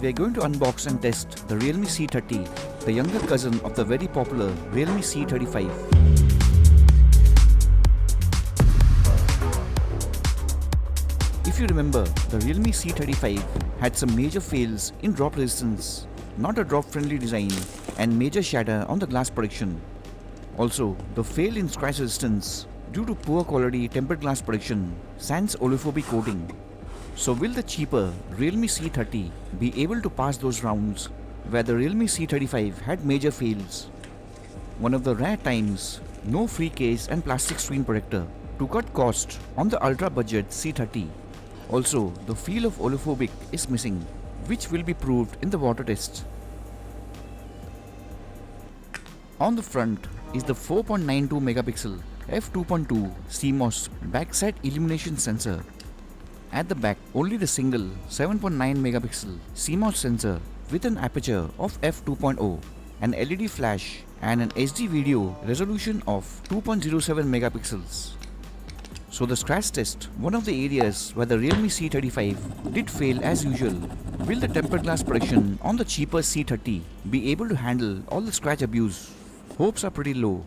we are going to unbox and test the Realme C30, the younger cousin of the very popular Realme C35. If you remember, the Realme C35 had some major fails in drop resistance, not a drop-friendly design, and major shatter on the glass protection. Also, the fail in scratch resistance due to poor quality tempered glass protection sans oleophobic coating. So will the cheaper Realme C30 be able to pass those rounds where the Realme C35 had major fails? One of the rare times, no free case and plastic screen protector to cut cost on the ultra budget C30. Also, the feel of oleophobic is missing, which will be proved in the water test. On the front is the 4.92 megapixel f2.2 CMOS backside illumination sensor. At the back, only the single 7.9 megapixel CMOS sensor with an aperture of f2.0, an LED flash and an HD video resolution of 2.07 megapixels. So the scratch test, one of the areas where the Realme C35 did fail as usual. Will the tempered glass protection on the cheaper C30 be able to handle all the scratch abuse? Hopes are pretty low.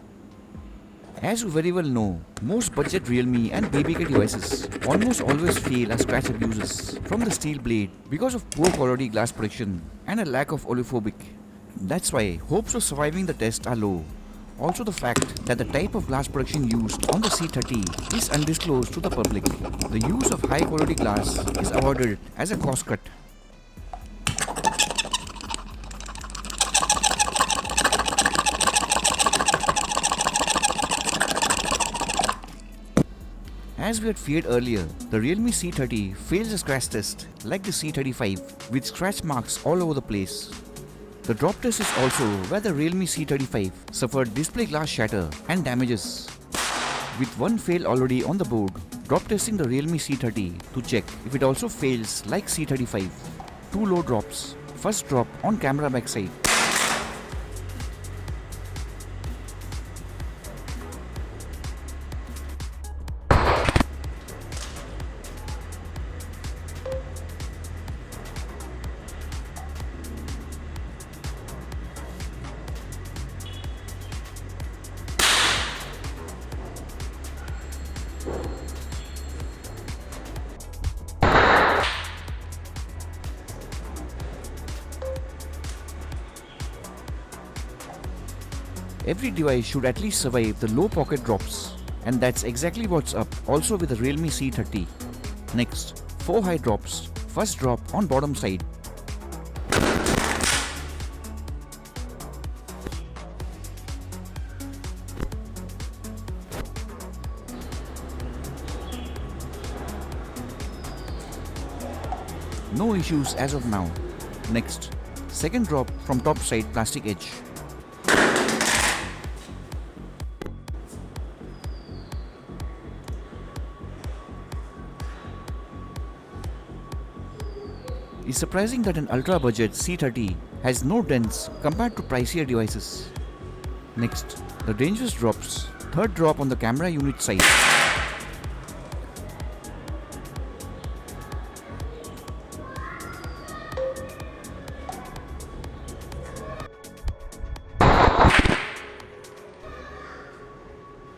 As you very well know, most budget Realme and BBK devices almost always fail as scratch abuses from the steel blade because of poor quality glass protection and a lack of oleophobic. That's why hopes of surviving the test are low. Also the fact that the type of glass protection used on the C30 is undisclosed to the public. The use of high quality glass is avoided as a cost cut. As we had feared earlier, the Realme C30 fails a scratch test like the C35 with scratch marks all over the place. The drop test is also where the Realme C35 suffered display glass shatter and damages. With one fail already on the board, drop testing the Realme C30 to check if it also fails like C35. Two low drops. First drop on camera backside. Every device should at least survive the low pocket drops, and that's exactly what's up also with the Realme C30. Next, 4 high drops. First drop on bottom side. No issues as of now. Next, second drop from top side plastic edge. It's surprising that an ultra budget C30 has no dents compared to pricier devices. Next, the dangerous drops. Third drop on the camera unit side.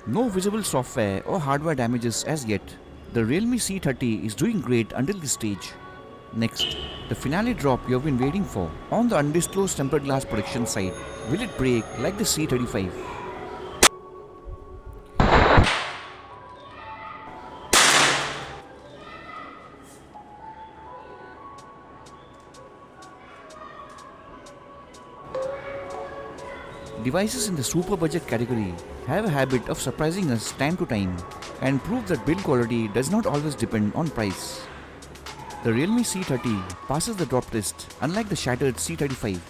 No visible software or hardware damages as yet. The Realme C30 is doing great until this stage. Next, the finale drop you have been waiting for on the undisclosed tempered glass protection side. Will it break like the C35? Devices in the super budget category have a habit of surprising us time to time and prove that build quality does not always depend on price. The Realme C30 passes the drop test unlike the shattered C35